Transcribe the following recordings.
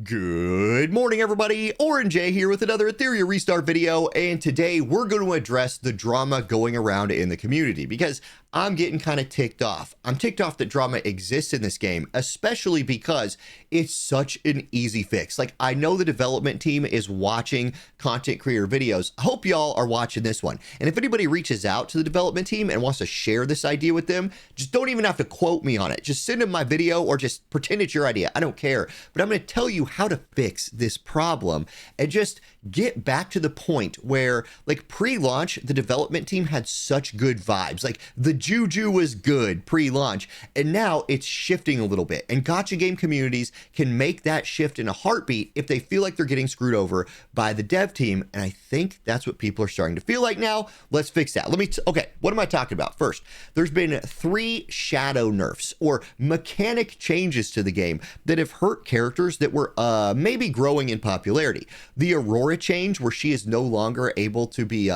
Good morning, everybody. Orange J here with another Etheria restart video, and today we're going to address the drama going around in the community because I'm getting kind of ticked off. I'm ticked off that drama exists in this game, especially because it's such an easy fix. Like, I know the development team is watching content creator videos. I hope y'all are watching this one. And if anybody reaches out to the development team and wants to share this idea with them, just don't even have to quote me on it. Just send them my video or just pretend it's your idea. I don't care. But I'm going to tell you how to fix this problem and just get back to the point where, like, pre-launch, the development team had such good vibes. Like, the juju was good pre-launch, and now it's shifting a little bit. And gacha game communities can make that shift in a heartbeat if they feel like they're getting screwed over by the dev team. And I think that's what people are starting to feel like now. Let's fix that. Okay, what am I talking about? First, there's been 3 shadow nerfs or mechanic changes to the game that have hurt characters that were maybe growing in popularity. The Aurora change, where she is no longer able to be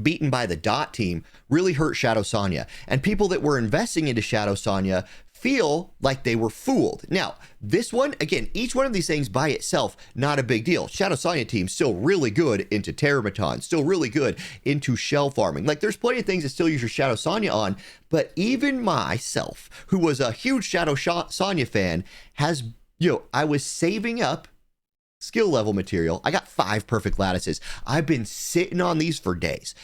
beaten by the Dot team, really hurt Shadow Sonya, and people that were investing into Shadow Sonya feel like they were fooled. Now, this one, again, each one of these things by itself, not a big deal. Shadow Sonya team still really good into Terramaton, still really good into shell farming. Like, there's plenty of things that still use your Shadow Sonya on, but even myself, who was a huge Shadow Sonya fan, has, I was saving up skill level material. I got 5 perfect lattices. I've been sitting on these for days,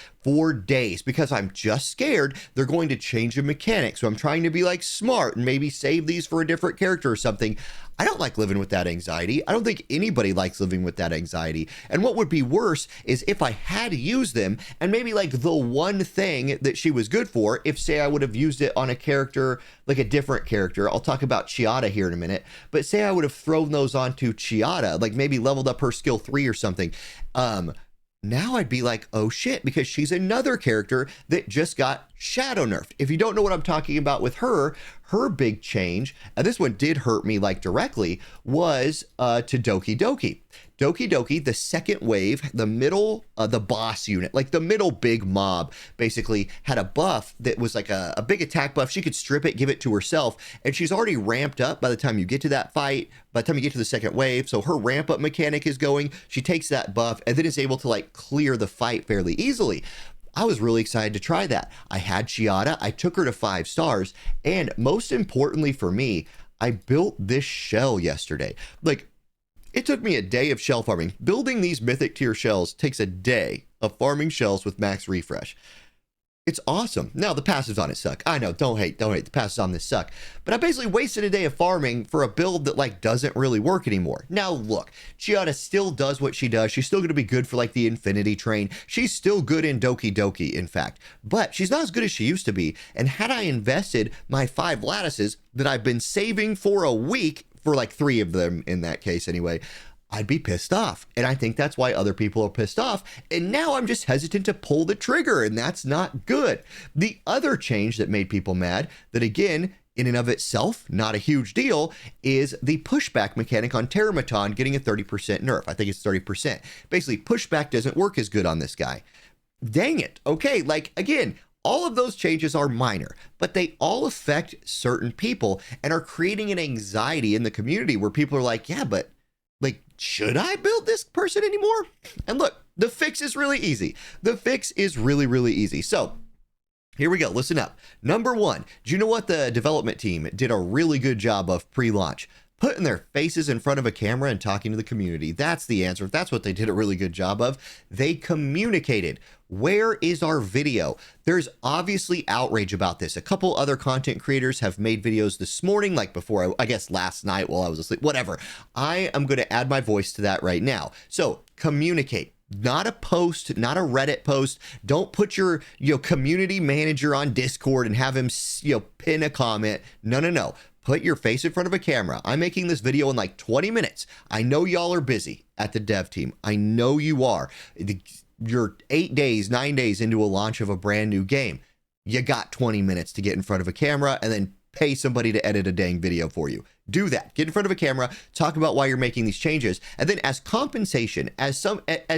because I'm just scared they're going to change the mechanics. So I'm trying to be like smart and maybe save these for a different character or something. I don't like living with that anxiety. I don't think anybody likes living with that anxiety. And what would be worse is if I had to use them and maybe like the one thing that she was good for, if say I would have used it on a character, like a different character. I'll talk about Chiata here in a minute, but say I would have thrown those onto Chiata, like maybe leveled up her skill 3 or something. Now I'd be like, oh shit, because she's another character that just got shadow nerfed. If you don't know what I'm talking about with her big change, and this one did hurt me like directly, was to Doki Doki. Doki Doki, the second wave, the middle, the boss unit, like the middle big mob, basically had a buff that was like a big attack buff. She could strip it, give it to herself, and she's already ramped up by the time you get to that fight, by the time you get to the second wave. So her ramp up mechanic is going, she takes that buff and then is able to like clear the fight fairly easily. I was really excited to try that. I had Chiata, I took her to 5 stars, and most importantly for me, I built this shell yesterday. Like, it took me a day of shell farming. Building these mythic tier shells takes a day of farming shells with max refresh. It's awesome. Now, the passives on it suck. I know, don't hate. The passives on this suck. But I basically wasted a day of farming for a build that like doesn't really work anymore. Now, look, Chiata still does what she does. She's still going to be good for like the Infinity Train. She's still good in Doki Doki, in fact. But she's not as good as she used to be. And had I invested my 5 lattices that I've been saving for a week, for like 3 of them in that case anyway, I'd be pissed off. And I think that's why other people are pissed off. And now I'm just hesitant to pull the trigger, and that's not good. The other change that made people mad, that again, in and of itself, not a huge deal, is the pushback mechanic on Terramaton getting a 30% nerf. I think it's 30%. Basically, pushback doesn't work as good on this guy. Dang it. Okay, like, again, all of those changes are minor, but they all affect certain people and are creating an anxiety in the community where people are like, yeah, but like, should I build this person anymore? And look, the fix is really easy. The fix is really, really easy. So here we go. Listen up. Number 1, do you know what the development team did a really good job of pre-launch? Putting their faces in front of a camera and talking to the community. That's the answer. That's what they did a really good job of. They communicated. Where is our video? There's obviously outrage about this. A couple other content creators have made videos this morning, like before, I guess last night while I was asleep, whatever. I am going to add my voice to that right now. So communicate. Not a post, not a Reddit post. Don't put your community manager on Discord and have him pin a comment. No. Put your face in front of a camera. I'm making this video in like 20 minutes. I know y'all are busy at the dev team. I know you are. You're 8 days, 9 days into a launch of a brand new game. You got 20 minutes to get in front of a camera and then pay somebody to edit a dang video for you. Do that. Get in front of a camera, talk about why you're making these changes, and then as compensation, as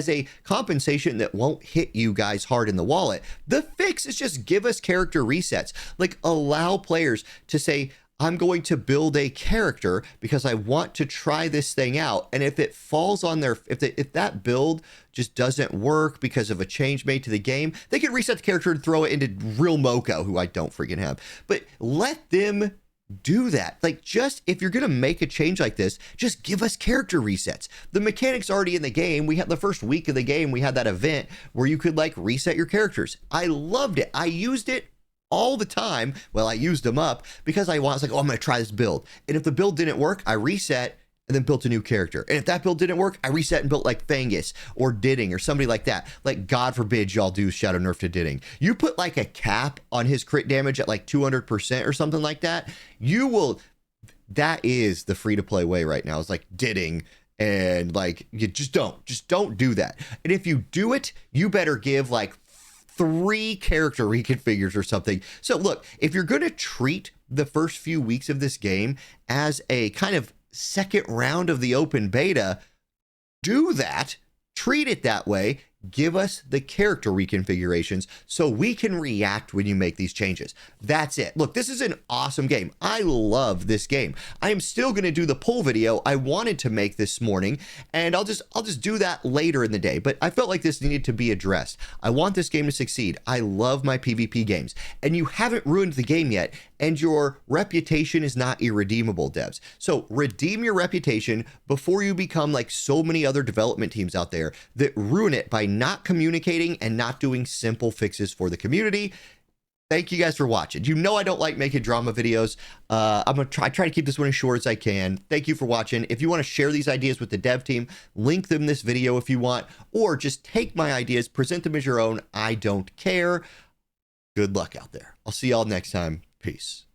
a compensation that won't hit you guys hard in the wallet, the fix is just give us character resets. Like, allow players to say, I'm going to build a character because I want to try this thing out. And if it falls on their, if that build just doesn't work because of a change made to the game, they can reset the character and throw it into real Moko, who I don't freaking have. But let them do that. Like, just if you're going to make a change like this, just give us character resets. The mechanic's already in the game. We had the first week of the game, we had that event where you could like reset your characters. I loved it. I used it all the time. Well, I used them up because I was like, oh, I'm going to try this build. And if the build didn't work, I reset and then built a new character. And if that build didn't work, I reset and built like Fangus or Didding or somebody like that. Like, God forbid y'all do Shadow Nerf to Didding. You put like a cap on his crit damage at like 200% or something like that. You will, that is the free to play way right now. It's like Didding. And like, you just don't do that. And if you do it, you better give like 3 character reconfigures or something. So look, if you're going to treat the first few weeks of this game as a kind of second round of the open beta, do that, treat it that way. Give us the character reconfigurations so we can react when you make these changes. That's it. Look, this is an awesome game. I love this game. I am still going to do the poll video I wanted to make this morning, and I'll just do that later in the day. But I felt like this needed to be addressed. I want this game to succeed. I love my PvP games, and you haven't ruined the game yet, and your reputation is not irredeemable, devs. So redeem your reputation before you become like so many other development teams out there that ruin it by not communicating and not doing simple fixes for the community. Thank you guys for watching. You know I don't like making drama videos. I'm gonna try to keep this one as short as I can. Thank you for watching. If you want to share these ideas with the dev team, link them in this video if you want, or just take my ideas, present them as your own. I don't care. Good luck out there. I'll see y'all next time. Peace.